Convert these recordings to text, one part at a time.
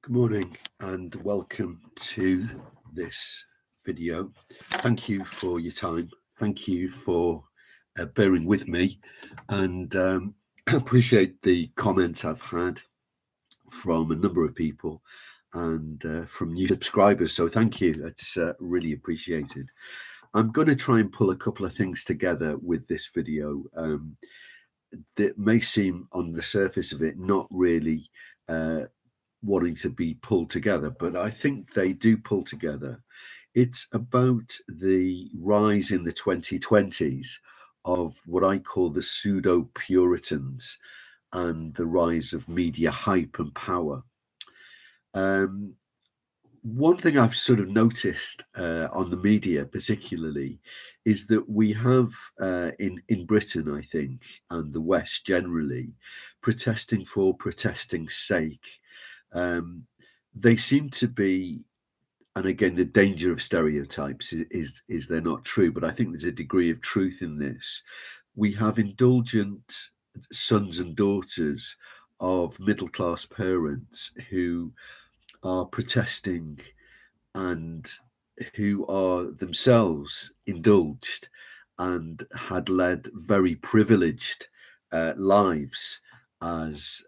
Good morning and welcome to this video. Thank you for your time. Thank you for bearing with me, and I appreciate the comments I've had from a number of people and from new subscribers. So thank you. That's really appreciated. I'm going to try and pull a couple of things together with this video that may seem on the surface of it not really wanting to be pulled together, but I think they do pull together. It's about the rise in the 2020s of what I call the pseudo-Puritans and the rise of media hype and power. One thing I've sort of noticed on the media particularly is that we have in Britain, I think, and the West generally, protesting for protesting's sake. They seem to be, and again, the danger of stereotypes is they're not true, but I think there's a degree of truth in this. We have indulgent sons and daughters of middle-class parents who are protesting and who are themselves indulged and had led very privileged lives as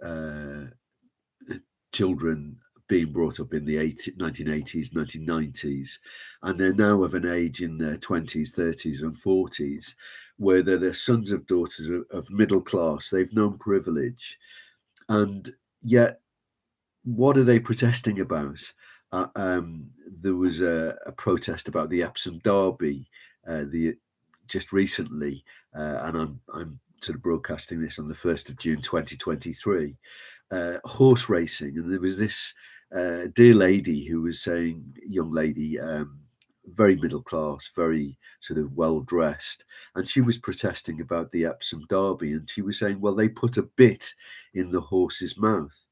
children being brought up in the 1980s, 1990s, and they're now of an age in their 20s, 30s and 40s, where they're the sons of daughters of middle class. They've known privilege. And yet, what are they protesting about? There was a protest about the Epsom Derby just recently, and I'm sort of broadcasting this on the 1st of June 2023, horse racing. And there was this dear lady who was saying, young lady, very middle class, very sort of well dressed, and she was protesting about the Epsom Derby, and she was saying, well, they put a bit in the horse's mouth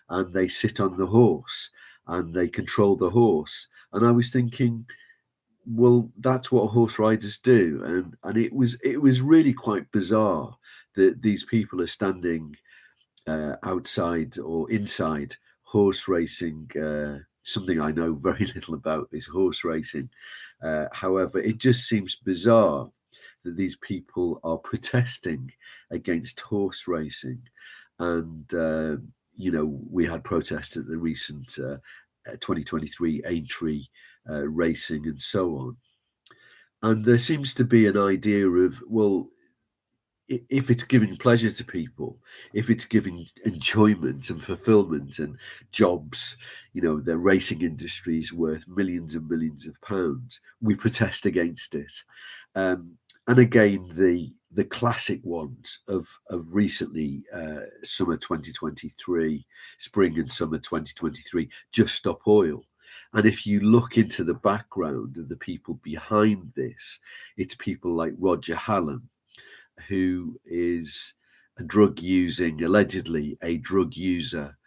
and they sit on the horse and they control the horse. And I was thinking, well, that's what horse riders do. And it was really quite bizarre that these people are standing outside or inside horse racing. Something I know very little about is horse racing. However, it just seems bizarre that these people are protesting against horse racing. And we had protests at the recent 2023 Aintree racing and so on. And there seems to be an idea of, well, if it's giving pleasure to people, if it's giving enjoyment and fulfillment and jobs, the racing industry is worth millions and millions of pounds, we protest against it. And again, the classic ones of recently, summer 2023, spring and summer 2023, Just Stop Oil. And if you look into the background of the people behind this, it's people like Roger Hallam, who is allegedly a drug user,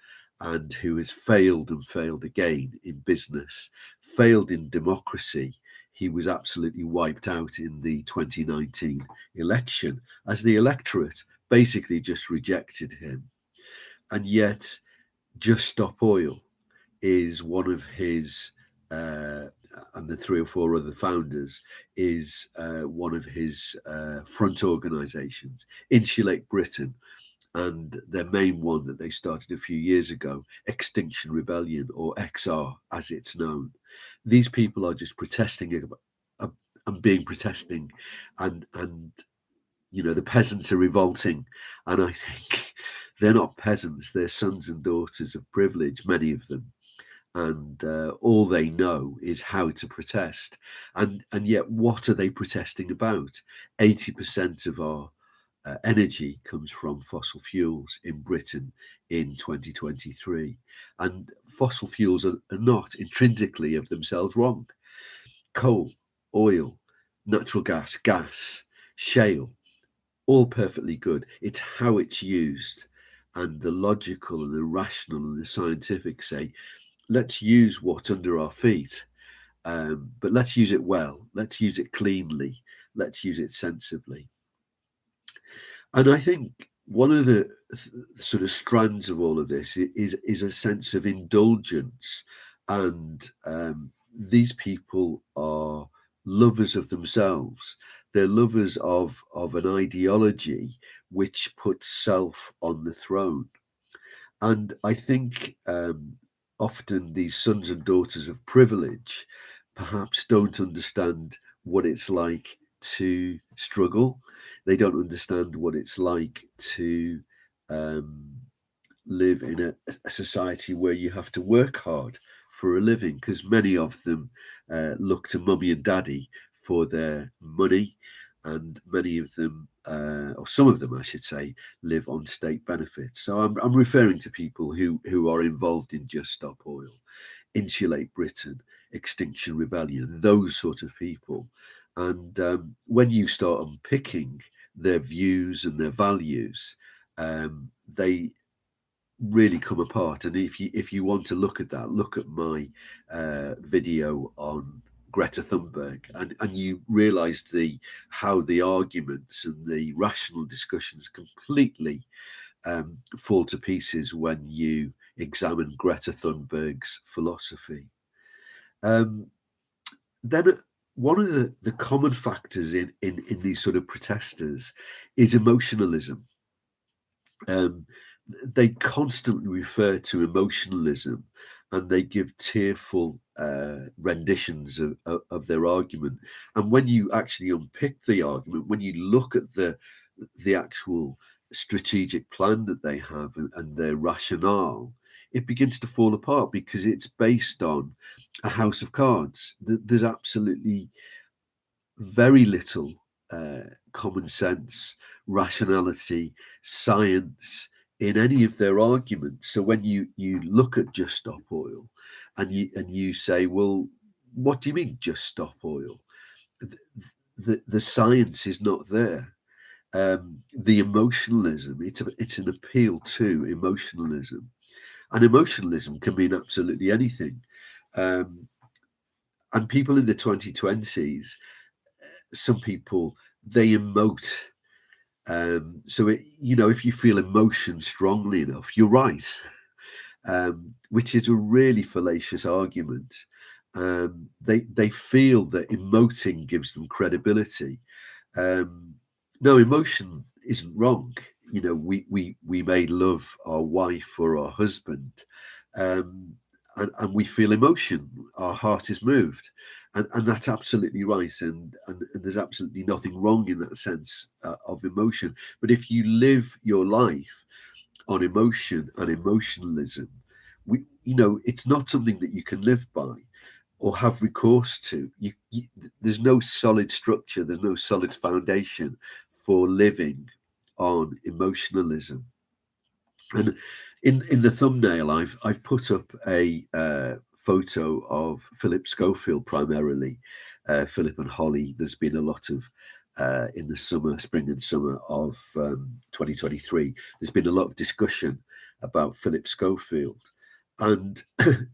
and who has failed and failed again in business, failed in democracy. He was absolutely wiped out in the 2019 election as the electorate basically just rejected him. And yet, Just Stop Oil is one of his, and the 3 or 4 other founders, is one of his front organisations, Insulate Britain, and their main one that they started a few years ago, Extinction Rebellion, or XR as it's known. These people are just protesting and being protesting, and the peasants are revolting. And I think they're not peasants, they're sons and daughters of privilege, many of them. And all they know is how to protest. And yet, what are they protesting about? 80% of our energy comes from fossil fuels in Britain in 2023. And fossil fuels are not intrinsically of themselves wrong. Coal, oil, natural gas, shale, all perfectly good. It's how it's used. And the logical and the rational and the scientific say, let's use what's under our feet, but let's use it well. Let's use it cleanly. Let's use it sensibly. And I think one of the sort of strands of all of this is a sense of indulgence, and these people are lovers of themselves. They're lovers of an ideology which puts self on the throne. And I think often these sons and daughters of privilege perhaps don't understand what it's like to struggle. They don't understand what it's like to live in a society where you have to work hard for a living, because many of them look to mummy and daddy for their money, and many of them, or some of them, I should say, live on state benefits. So I'm referring to people who are involved in Just Stop Oil, Insulate Britain, Extinction Rebellion, those sort of people. And when you start unpicking their views and their values, they really come apart. And if you want to look at that, look at my video on Greta Thunberg, and you realise how the arguments and the rational discussions completely fall to pieces when you examine Greta Thunberg's philosophy. Then one of the common factors in these sort of protesters is emotionalism. They constantly refer to emotionalism, and they give tearful renditions of their argument. And when you actually unpick the argument, when you look at the actual strategic plan that they have and their rationale, it begins to fall apart, because it's based on a house of cards. There's absolutely very little common sense, rationality, science in any of their arguments. So when you look at Just Stop Oil, and you say, well, what do you mean Just Stop Oil? The science is not there. The emotionalism, it's an appeal to emotionalism, and emotionalism can mean absolutely anything. And people in the 2020s, some people, they emote. So if you feel emotion strongly enough, you're right, which is a really fallacious argument. They feel that emoting gives them credibility. No, emotion isn't wrong. We may love our wife or our husband, and we feel emotion. Our heart is moved, and that's absolutely right. And there's absolutely nothing wrong in that sense of emotion. But if you live your life on emotion and emotionalism, it's not something that you can live by or have recourse to. There's no solid structure, there's no solid foundation for living on emotionalism. And in the thumbnail, I've put up a photo of Philip Schofield, primarily Philip and Holly. There's been a lot of in the spring and summer of 2023. There's been a lot of discussion about Philip Schofield, and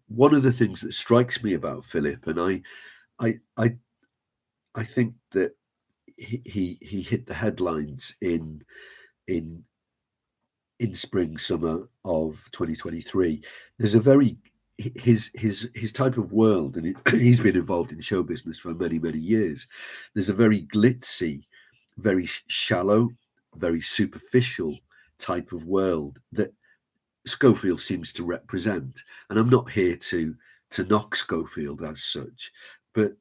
one of the things that strikes me about Philip, and I think that he hit the headlines in spring summer of 2023. There's a very his type of world, and he's been involved in show business for many years. There's a very glitzy, very shallow, very superficial type of world that Schofield seems to represent. And I'm not here to knock Schofield as such, but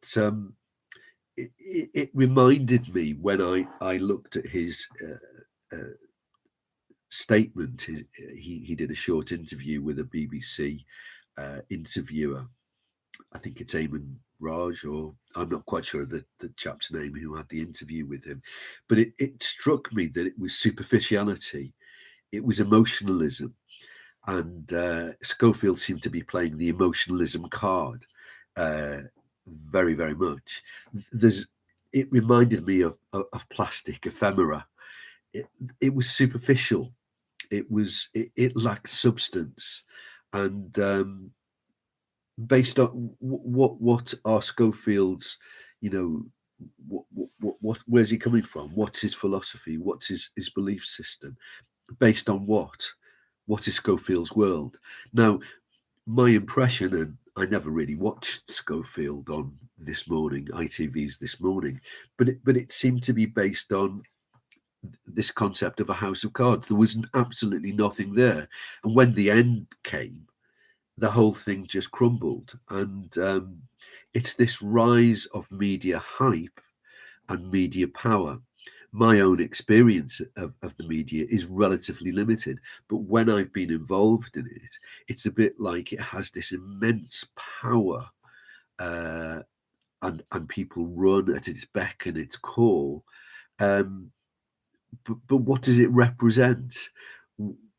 it reminded me when I looked at his statement. He did a short interview with a BBC interviewer. I think it's Eamon Raj, or I'm not quite sure the chap's name who had the interview with him. But it struck me that it was superficiality, it was emotionalism, and Schofield seemed to be playing the emotionalism card very much. It reminded me of plastic ephemera. It was superficial. It lacked substance, and based on what are Schofield's, where's he coming from? What's his philosophy? What's his belief system? based on what? What is Schofield's world? Now, my impression, and I never really watched Schofield on This Morning, ITV's This Morning, but it seemed to be based on this concept of a house of cards. There was absolutely nothing there, and when the end came, the whole thing just crumbled. And it's this rise of media hype and media power. My own experience of the media is relatively limited, but when I've been involved in it, it's a bit like it has this immense power, and people run at its beck and its call. But what does it represent?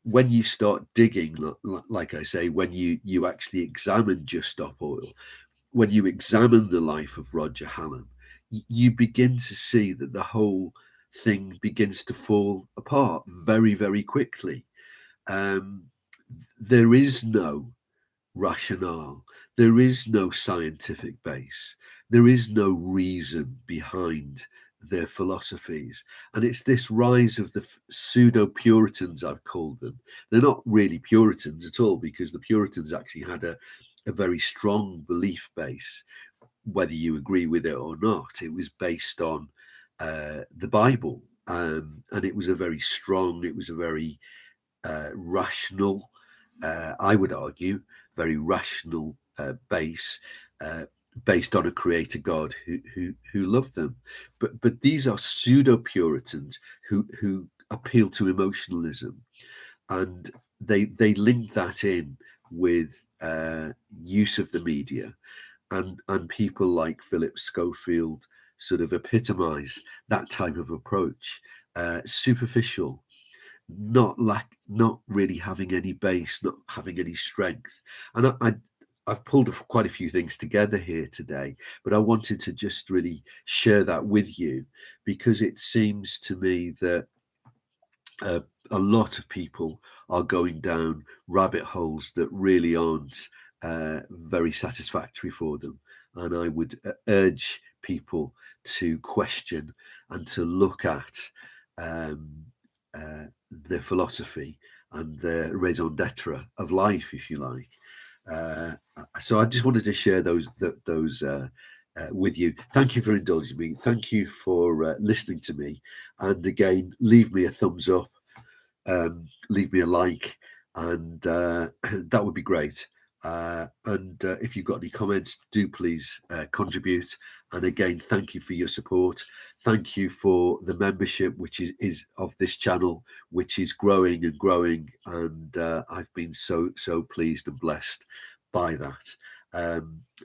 When you start digging, like I say, when you actually examine Just Stop Oil, when you examine the life of Roger Hallam, you begin to see that the whole thing begins to fall apart very, very quickly. There is no rationale. There is no scientific base. There is no reason behind their philosophies. And it's this rise of the pseudo-Puritans, I've called them. They're not really Puritans at all, because the Puritans actually had a very strong belief base, whether you agree with it or not. It was based on the Bible, and it was a very strong, it was a very rational, I would argue, very rational base, based on a creator God who loved them. But these are pseudo Puritans who appeal to emotionalism, and they link that in with use of the media, and people like Philip Schofield sort of epitomize that type of approach. Superficial, not really having any base, not having any strength. And I've pulled quite a few things together here today, but I wanted to just really share that with you, because it seems to me that a lot of people are going down rabbit holes that really aren't very satisfactory for them. And I would urge people to question and to look at their philosophy and their raison d'etre of life, if you like. So I just wanted to share those with you. Thank you for indulging me. Thank you for listening to me. And again, leave me a thumbs up, leave me a like, and that would be great. And if you've got any comments, do please contribute. And again, thank you for your support. Thank you for the membership, which is of this channel, which is growing and growing. And I've been so pleased and blessed by that. I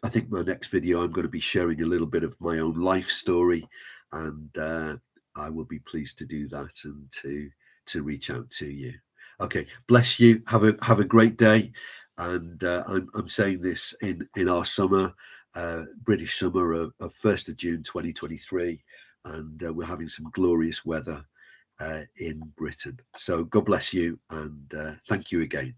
think my next video, I'm going to be sharing a little bit of my own life story, and I will be pleased to do that and to reach out to you. Okay, bless you. Have a great day. And I'm saying this in our summer, British summer of 1st of June 2023, and we're having some glorious weather in Britain. So God bless you, and thank you again.